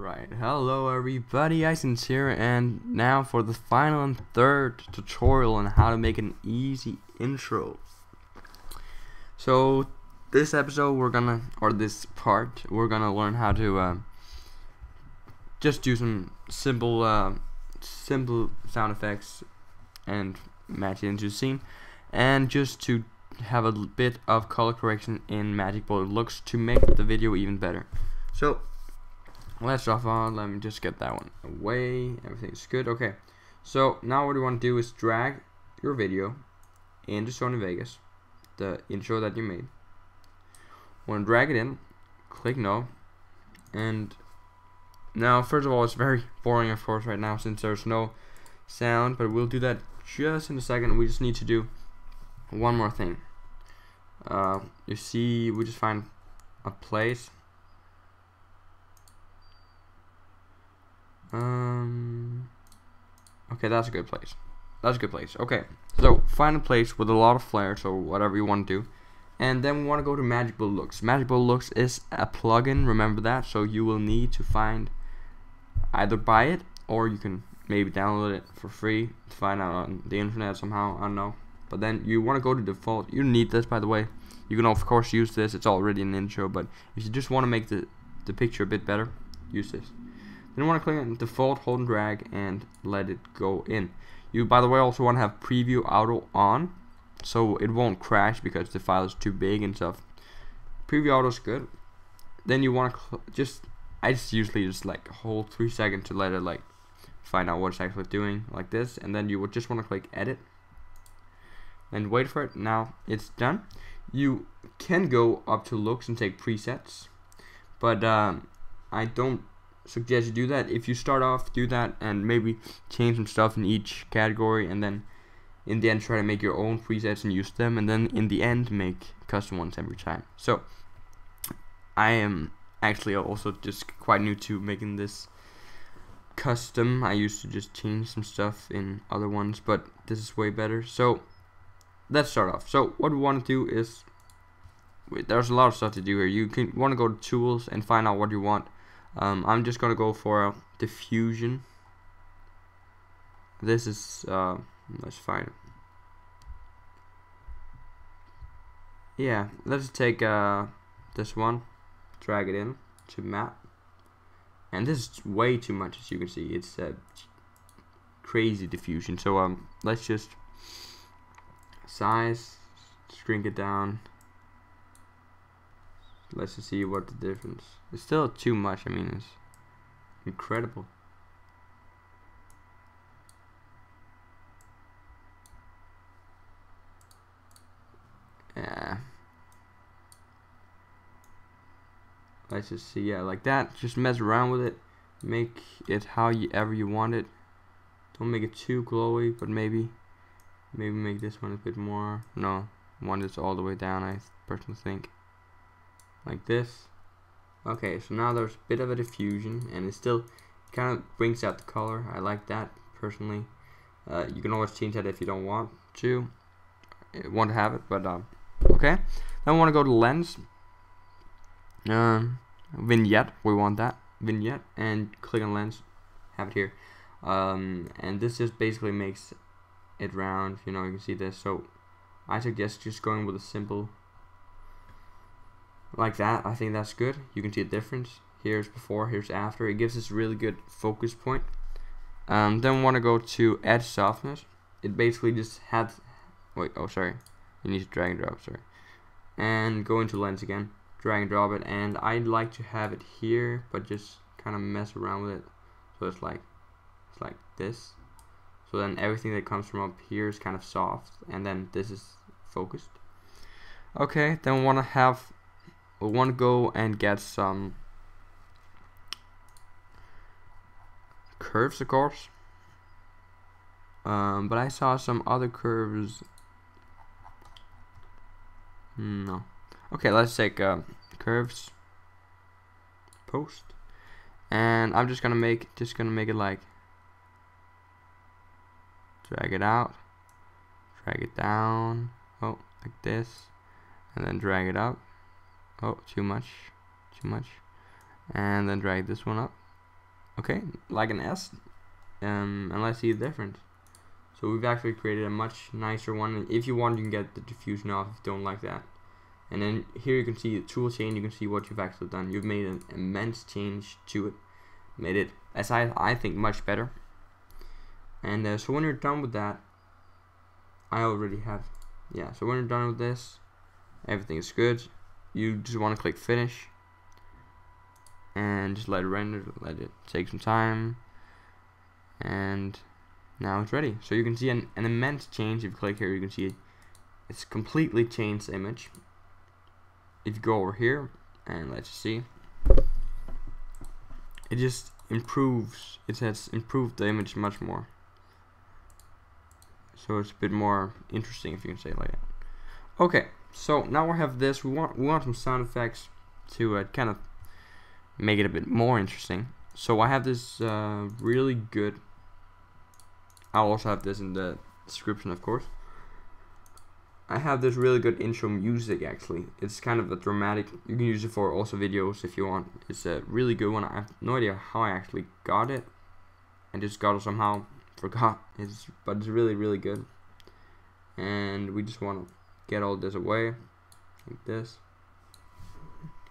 Right, hello everybody, Isons here, and now for the final and third tutorial on how to make an easy intro. So this episode we're gonna learn how to just do some simple sound effects and match it into the scene, and just to have a bit of color correction in Magic Bullet Looks to make the video even better. So let's start off. Let me just get that one away. Everything's good. Okay, so now what you want to do is drag your video into Sony Vegas, the intro that you made. Want to drag it in, click no, and now first of all, it's very boring of course right now since there's no sound, but we'll do that just in a second. We just need to do one more thing. You see, we just find a place. Okay, that's a good place. Okay, so find a place with a lot of flares or whatever you want to do, and then we want to go to Magic Bullet Looks. Magic Bullet Looks is a plugin, remember that, so you will need to either buy it or you can maybe download it for free to find out on the internet somehow, I don't know. But then you want to go to default. You need this, by the way. You can of course use this, it's already an intro, but if you just want to make the picture a bit better, use this. Then you want to click on default, hold and drag, and let it go in. You, by the way, also want to have preview auto on, so it won't crash because the file is too big and stuff. Preview auto is good. Then you want to I just usually just like hold 3 seconds to let it like find out what it's actually doing, like this, and then you would just want to click edit and wait for it. Now it's done. You can go up to looks and take presets, but I don't suggest you do that. If you start off, do that and maybe change some stuff in each category, and then in the end try to make your own presets and use them, and then in the end make custom ones every time. So I am actually also just quite new to making this custom. I used to just change some stuff in other ones, but this is way better. So let's start off. So what we want to do is, there's a lot of stuff to do here. You can want to go to tools and find out what you want. I'm just gonna go for diffusion. This is let's find it. Yeah, let's take this one, drag it in to map, and this is way too much, as you can see. It's crazy diffusion. So let's just size, shrink it down. Let's just see what the difference. It's still too much. I mean, it's incredible. Yeah. Let's just see. Yeah, like that. Just mess around with it. Make it however you want it. Don't make it too glowy, but maybe make this one a bit more. No, want this all the way down, I personally think. Like this. Okay, so now there's a bit of a diffusion, and it still kind of brings out the color. I like that personally. You can always change that if you don't want to have it, but okay. Then we want to go to lens, vignette. We want that vignette, and click on lens. Have it here, and this just basically makes it round. You can see this. So I suggest just going with a simple, like that. I think that's good. You can see the difference. Here's before, here's after. It gives us a really good focus point. Then we want to go to edge softness. It basically just had, you need to drag and drop, and go into lens again, drag and drop it, and I'd like to have it here, but just kind of mess around with it, so it's like this. So then everything that comes from up here is kind of soft, and then this is focused. Okay, then we want to go and get some curves, of course. But I saw some other curves. No. Okay, let's take curves, post, and I'm just gonna make it like, drag it out, drag it down, like this, and then drag it up. Oh, too much, and then drag this one up, okay, like an S, and let's see the difference. So we've actually created a much nicer one. If you want, you can get the diffusion off if you don't like that. And then here you can see the tool chain. You can see what you've actually done. You've made an immense change to it. Made it, as I think, much better. And so when you're done with that, I already have, yeah. So when you're done with this, everything is good. You just want to click finish, and just let it render. Let it take some time, and now it's ready. So you can see an immense change. If you click here, you can see it's completely changed the image. If you go over here and let's see, it just improves. It has improved the image much more. So it's a bit more interesting, if you can say it like that. Okay, so now we have this. We want some sound effects to kind of make it a bit more interesting. So I have this really good. I'll also have this in the description, of course. I have this really good intro music. Actually, it's kind of a dramatic. You can use it for also videos if you want. It's a really good one. I have no idea how I actually got it. I just got it somehow. Forgot. But it's really good. And we just want to get all this away like this,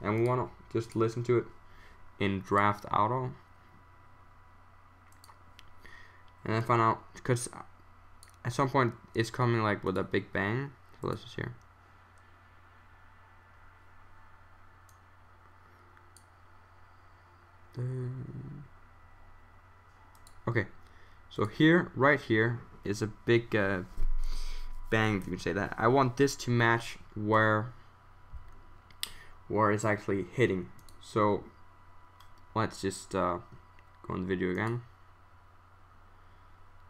and we want to just listen to it in draft auto, and then find out, because at some point it's coming like with a big bang. So let's just hear. Okay, so here, right here, is a big bang, if you can say that. I want this to match where it's actually hitting. So let's just go on the video again.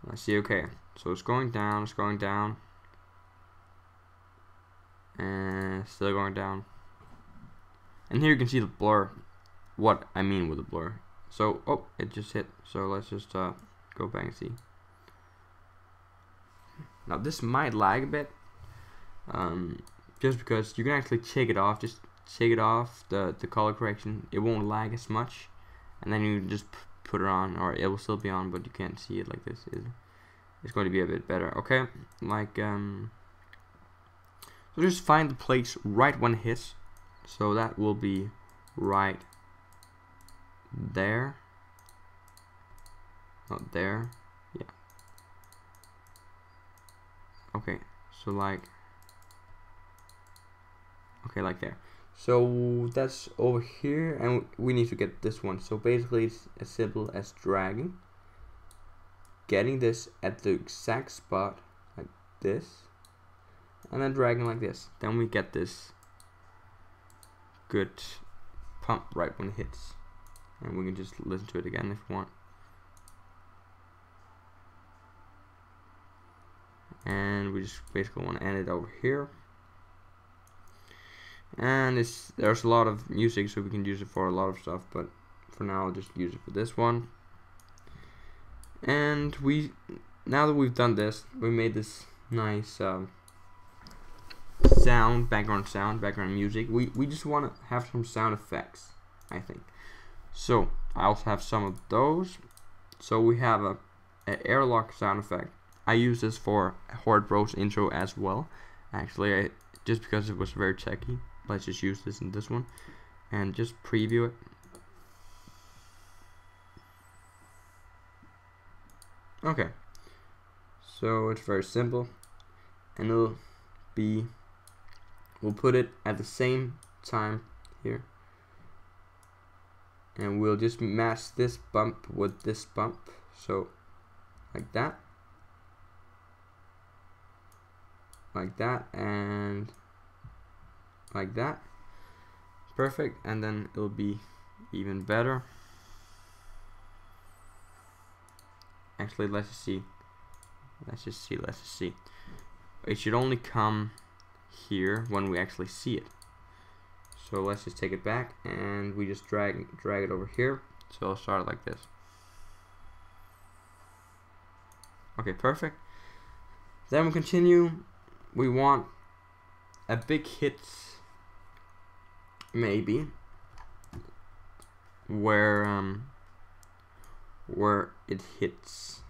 Let's see. Okay, so it's going down, and still going down. And here you can see the blur. What I mean with the blur. So oh, it just hit. So let's just go back and see. Now this might lag a bit, just because you can actually take it off. Just take it off the color correction. It won't lag as much, and then you just put it on, or it will still be on, but you can't see it like this. It's going to be a bit better. Okay, like so just find the place right when it hits. So that will be right there. Not there. Yeah. Okay, so like, okay, like there. So that's over here, and we need to get this one. So basically it's as simple as dragging, getting this at the exact spot like this, and then dragging like this. Then we get this good pump right when it hits, and we can just listen to it again if we want. And we just basically want to end it over here. And there's a lot of music, so we can use it for a lot of stuff, but for now I'll just use it for this one. And now that we've done this, we made this nice background music. We just want to have some sound effects, I think. So I also have some of those. So we have an airlock sound effect. I use this for Horde Bros intro as well. Actually, just because it was very techy. Let's just use this in this one and just preview it. Okay, so it's very simple, and we'll put it at the same time here, and we'll just match this bump with this bump, so like that, and like that. Perfect. And then it'll be even better. Actually, let's just see. It should only come here when we actually see it. So let's just take it back, and we just drag it over here. So I'll start it like this. Okay, perfect. Then we continue. We want a big hit, maybe, where where it hits.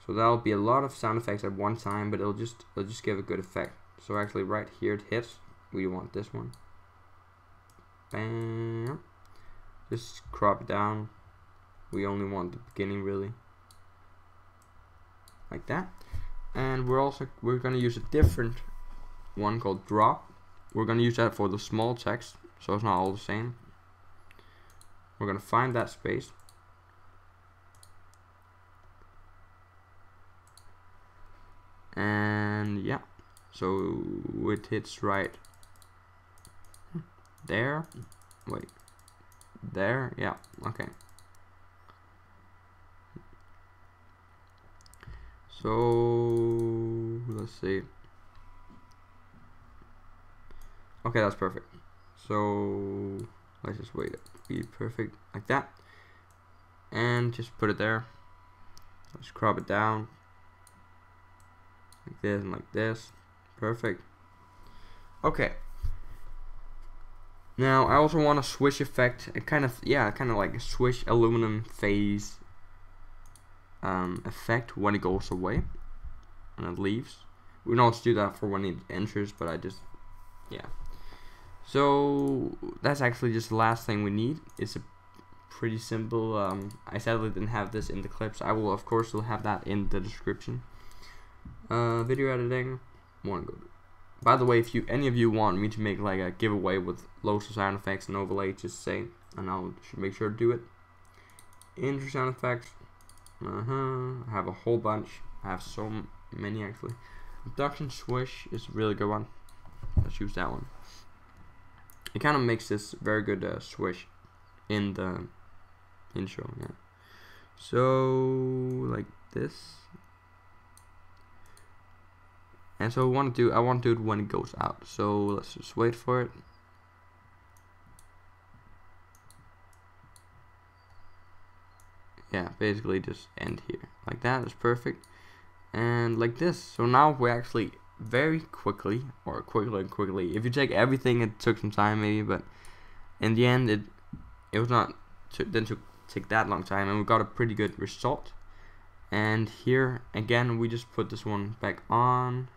So that'll be a lot of sound effects at one time, but it'll just give a good effect. So actually right here it hits. We want this one. Bam. Just crop it down. We only want the beginning really. Like that. And we're gonna use a different one called drop. We're gonna use that for the small text, so it's not all the same. We're gonna find that space. And yeah, so it hits right there. Wait, there, yeah, okay. So let's see. Okay, that's perfect. So let's just wait it be perfect like that, and just put it there. Let's crop it down like this and like this. Perfect. Okay. Now I also want a swish effect, a kind of like a swish aluminum phase effect when it goes away and it leaves. We don't do that for when it enters, but I just so that's actually just the last thing we need. It's a pretty simple. I sadly didn't have this in the clips. I will of course have that in the description. Video editing. By the way, if any of you want me to make like a giveaway with loads of sound effects and overlay, just say, and I'll make sure to do it. Intro sound effects. I have a whole bunch. I have so many actually. Abduction swish is a really good one. Let's use that one. It kind of makes this very good swish in the intro. Yeah. So like this. And so I want to do it when it goes out. So let's just wait for it. Yeah, basically just end here. Like that is perfect. And like this. So now we actually very quickly, or quickly. If you take everything, it took some time maybe, but in the end it was not didn't take that long time, and we got a pretty good result. And here again we just put this one back on,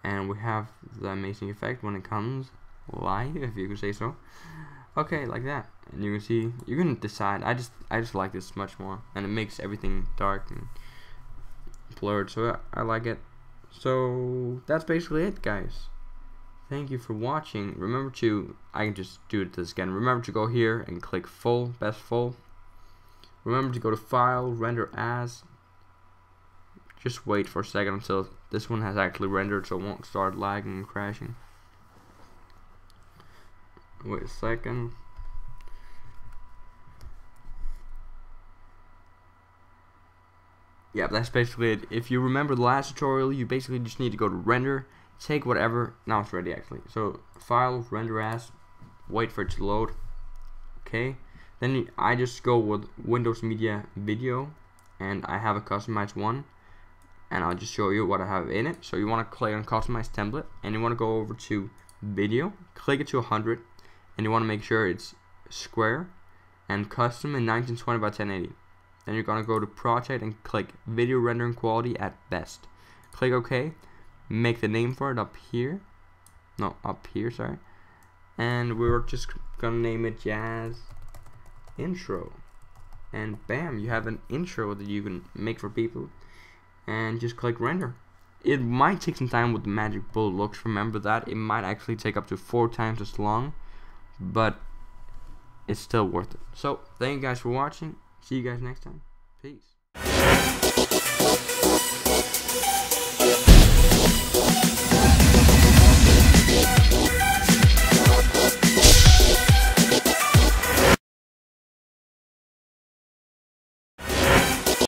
and we have the amazing effect when it comes live, if you could say so. Okay, like that. And you can see, you can decide. I just like this much more, and it makes everything dark and blurred, so I like it. So that's basically it, guys. Thank you for watching. Remember to, I can just do this again. Remember to go here and click full, best full. Remember to go to file, render as. Just wait for a second until this one has actually rendered, so it won't start lagging and crashing. Wait a second. Yeah, that's basically it. If you remember the last tutorial, you basically just need to go to render, take whatever. Now it's ready actually. So file, render as, wait for it to load. Okay. Then I just go with Windows Media Video, and I have a customized one, and I'll just show you what I have in it. So you want to click on customize template, and you want to go over to video, click it to 100, and you want to make sure it's square and custom in 1920 by 1080. Then you're gonna go to project and click video rendering quality at best. Click OK. Make the name for it up here. No, up here, sorry. And we're just gonna name it Jazz Intro. And bam, you have an intro that you can make for people. And just click render. It might take some time with the magic bullet looks. Remember that. It might actually take up to 4 times as long, but it's still worth it. So thank you guys for watching. See you guys next time. Peace.